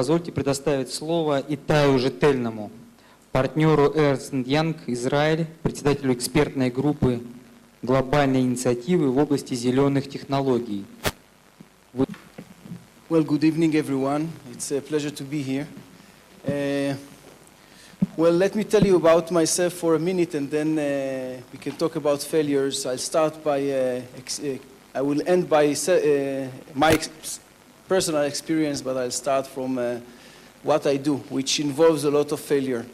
Позвольте предоставить слово Итаю Зетельному, партнеру Ernst&Young Израиль, председателю экспертной группы глобальной инициативы в области зеленых технологий. Well, good evening, everyone. It's a pleasure to be here. Well, let me tell you about myself for a minute, and then we can talk about failures. I'll start by, I will end by my personal experience, but I'll start from what I do, which involves a lot of failure.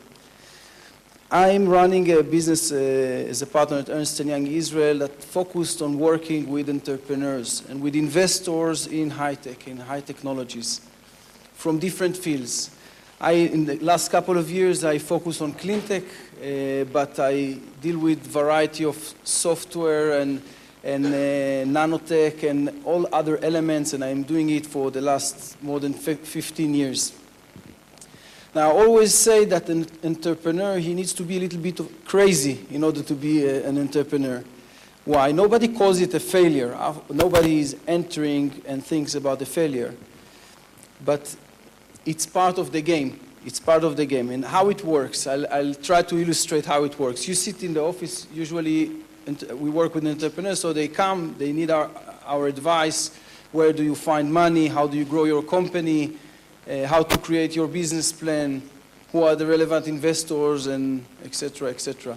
I'm running a business as a partner at Ernst&Young Israel that focused on working with entrepreneurs and with investors in high-tech, in high technologies from different fields. In the last couple of years, I focus on clean tech, but I deal with variety of software and nanotech and all other elements, and I'm doing it for the last more than 15 years. Now, I always say that an entrepreneur, he needs to be a little bit crazy in order to be an entrepreneur. Why? Nobody calls it a failure. Nobody is entering and thinks about a failure. But it's part of the game. It's part of the game. And how it works, I'll try to illustrate how it works. You sit in the office, usually we work with entrepreneurs, so they come, they need our advice. Where do you find money? How do you grow your company? How to create your business plan, who are the relevant investors, and et cetera, et cetera.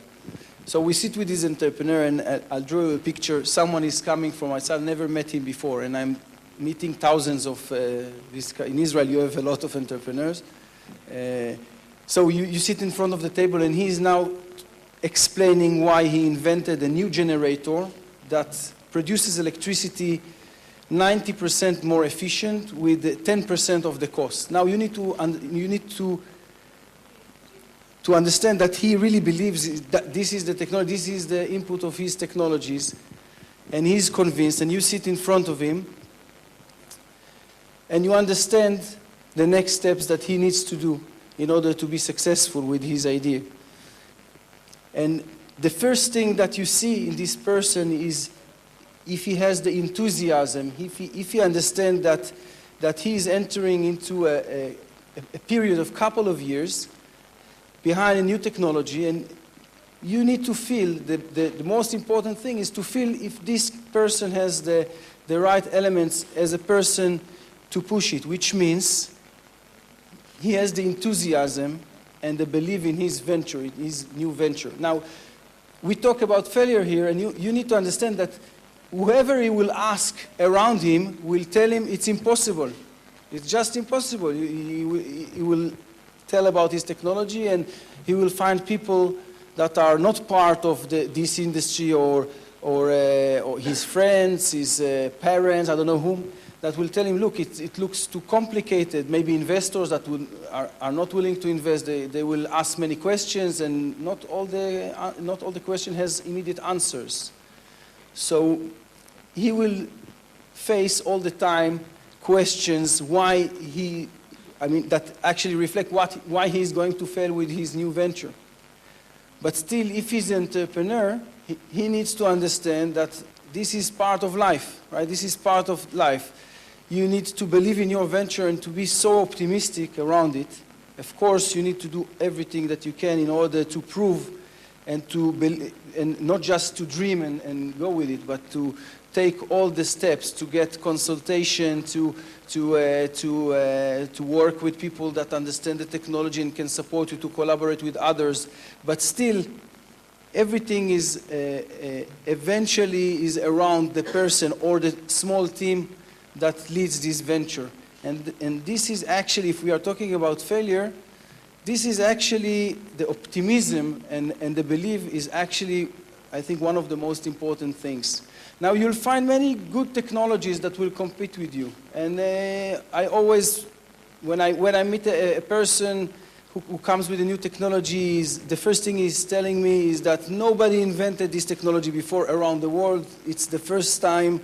So we sit with this entrepreneur, and I'll draw you a picture. Someone is coming from outside, I've never met him before, and I'm meeting thousands of this. In Israel, you have a lot of entrepreneurs. So you sit in front of the table, and he's now explaining why he invented a new generator that produces electricity 90% more efficient with 10% of the cost. Now you need to understand that he really believes that this is the technology, this is the input of his technologies, and he's convinced, and you sit in front of him, and you understand the next steps that he needs to do in order to be successful with his idea. And the first thing that you see in this person is if he has the enthusiasm, if he understands that he is entering into a period of couple of years behind a new technology, and you need to feel, the most important thing is to feel if this person has the right elements as a person to push it, which means he has the enthusiasm and the belief in his venture, in his new venture. Now, we talk about failure here, and you need to understand that whoever he will ask around him will tell him it's impossible. It's just impossible. He will tell about his technology, and he will find people that are not part of this industry or his friends, his parents, I don't know whom, that will tell him, look, it looks too complicated. Maybe investors that are not willing to invest, they will ask many questions, and not all the question has immediate answers. So he will face all the time questions that actually reflect why he's going to fail with his new venture. But still, if he's an entrepreneur, he needs to understand that this is part of life, right? This is part of life. You need to believe in your venture and to be so optimistic around it. Of course, you need to do everything that you can in order to prove and not just to dream and go with it, but to take all the steps to get consultation, to work with people that understand the technology and can support you, to collaborate with others. But still, everything is eventually is around the person or the small team that leads this venture. And this is actually, if we are talking about failure, this is actually the optimism and the belief is actually, I think, one of the most important things. Now, you'll find many good technologies that will compete with you. And I always, when I meet a person who comes with a new technology, the first thing he's telling me is that nobody invented this technology before around the world. It's the first time.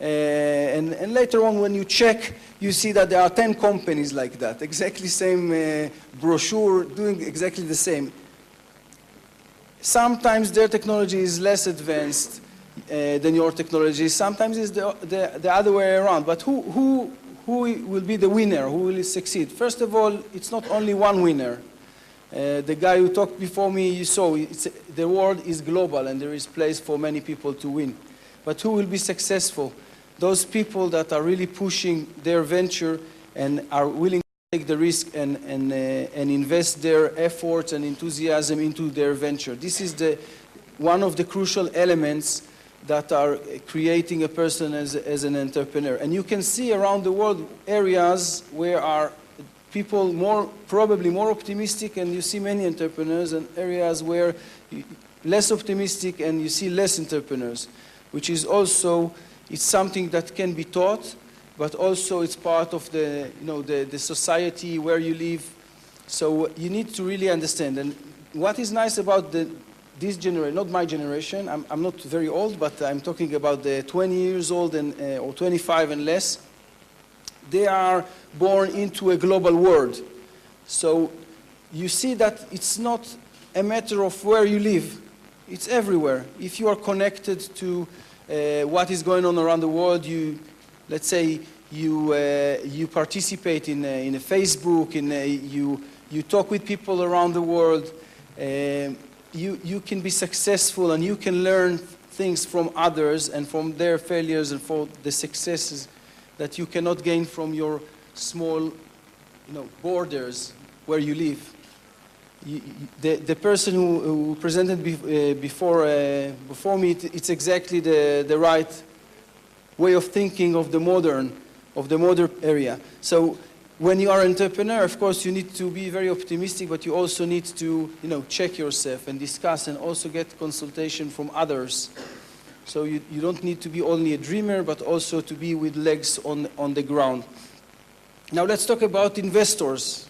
And later on, when you check, you see that there are 10 companies like that, exactly same brochure, doing exactly the same. Sometimes their technology is less advanced than your technology. Sometimes it's the other way around. But who who will be the winner, who will succeed? First of all, it's not only one winner. The guy who talked before me, you saw, the world is global and there is place for many people to win. But who will be successful? Those people that are really pushing their venture and are willing to take the risk and invest their efforts and enthusiasm into their venture. This is one of the crucial elements that are creating a person as an entrepreneur. And you can see around the world areas where are people probably more optimistic, and you see many entrepreneurs, and areas where less optimistic and you see less entrepreneurs, which is also, it's something that can be taught, but also it's part of the society where you live. So you need to really understand. And what is nice about this generation, not my generation, I'm not very old, but I'm talking about the 20 years old or 25 and less. They are born into a global world. So you see that it's not a matter of where you live. It's everywhere. If you are connected to what is going on around the world, let's say you participate in a Facebook, you talk with people around the world, you can be successful and you can learn things from others and from their failures and from the successes that you cannot gain from your small borders where you live. The person who presented before me, it's exactly the right way of thinking of the modern area. So when you are an entrepreneur, of course, you need to be very optimistic, but you also need to check yourself and discuss and also get consultation from others. So you don't need to be only a dreamer, but also to be with legs on the ground. Now let's talk about investors.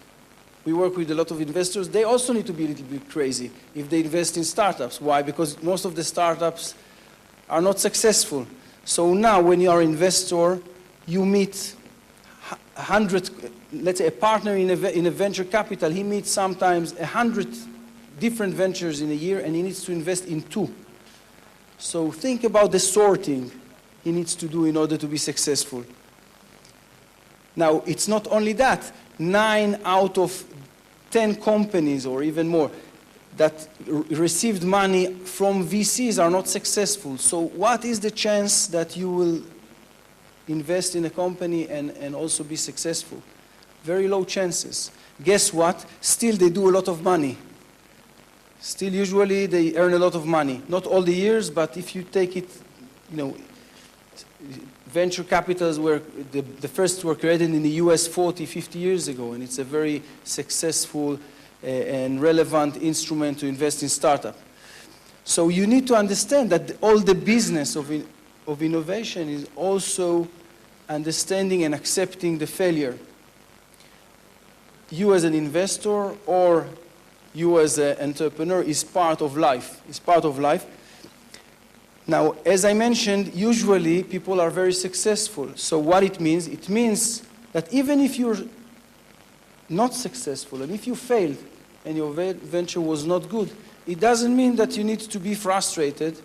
We work with a lot of investors. They also need to be a little bit crazy if they invest in startups. Why? Because most of the startups are not successful. So now when you are an investor, you meet 100, let's say a partner in a venture capital, he meets sometimes 100 different ventures in a year, and he needs to invest in 2. So think about the sorting he needs to do in order to be successful. Now, it's not only that. 9 out of 10 companies, or even more, that received money from VCs are not successful. So what is the chance that you will invest in a company and also be successful? Very low chances. Guess what? Still, they do a lot of money. Still, usually, they earn a lot of money. Not all the years, but if you take it, venture capitals were, the first were created in the US 40, 50 years ago, and it's a very successful and relevant instrument to invest in startup. So you need to understand that all the business of innovation is also understanding and accepting the failure. You as an investor or you as an entrepreneur is part of life. It's part of life. Now, as I mentioned, usually people are very successful. So what it means that even if you're not successful and if you failed and your venture was not good, it doesn't mean that you need to be frustrated,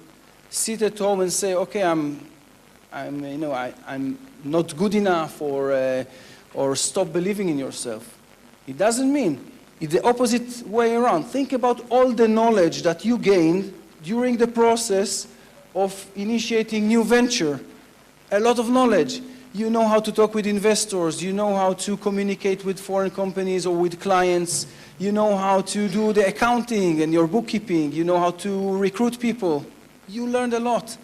sit at home and say, okay, I'm not good enough, or stop believing in yourself. It doesn't mean. It's the opposite way around. Think about all the knowledge that you gained during the process of initiating new venture. A lot of knowledge. You know how to talk with investors. You know how to communicate with foreign companies or with clients. You know how to do the accounting and your bookkeeping. You know how to recruit people. You learned a lot.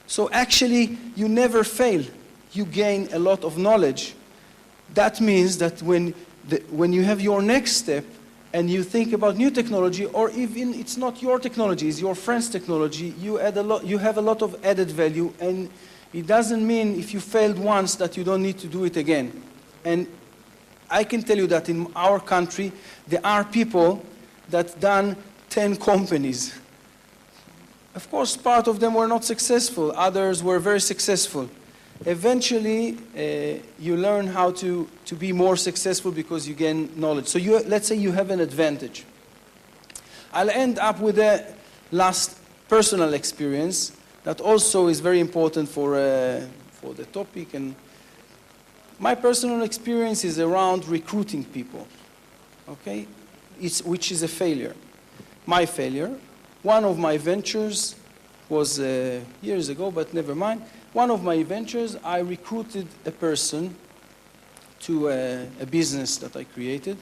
So actually, you never fail. You gain a lot of knowledge. That means that when you have your next step and you think about new technology, or even it's not your technology, it's your friend's technology, you have a lot of added value, and it doesn't mean if you failed once that you don't need to do it again. And I can tell you that in our country, there are people that done 10 companies. Of course, part of them were not successful, others were very successful. Eventually, you learn how to be more successful because you gain knowledge. So let's say you have an advantage. I'll end up with a last personal experience that also is very important for the topic. And My personal experience is around recruiting people, okay? Which is a failure. My failure. One of my ventures was years ago, but never mind. One of my ventures, I recruited a person to a business that I created,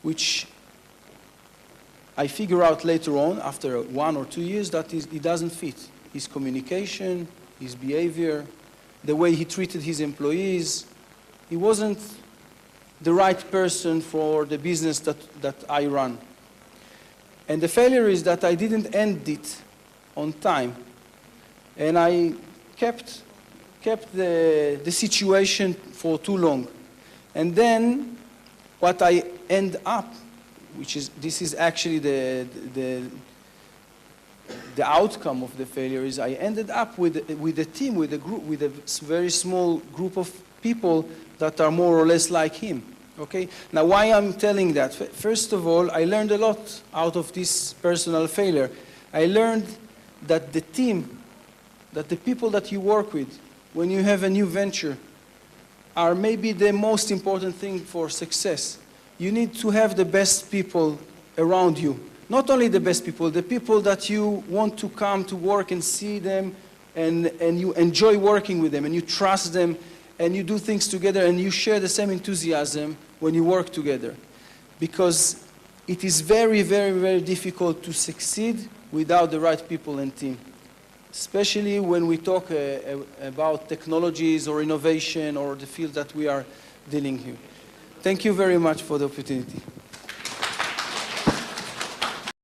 which I figure out later on, after 1 or 2 years, that it doesn't fit. His communication, his behavior, the way he treated his employees, he wasn't the right person for the business that I run. And the failure is that I didn't end it on time. And I kept the situation for too long. And then what I end up, this is actually the outcome of the failure, is I ended up with a team, with a group, with a very small group of people that are more or less like him. Okay? Now, why I'm telling that? First of all, I learned a lot out of this personal failure. I learned that the team, that the people that you work with, when you have a new venture, are maybe the most important thing for success. You need to have the best people around you. Not only the best people, the people that you want to come to work and see them, and you enjoy working with them, and you trust them, and you do things together, and you share the same enthusiasm when you work together. Because it is very, very, very difficult to succeed without the right people and team. Especially when we talk about technologies or innovation or the field that we are dealing here. Thank you very much for the opportunity.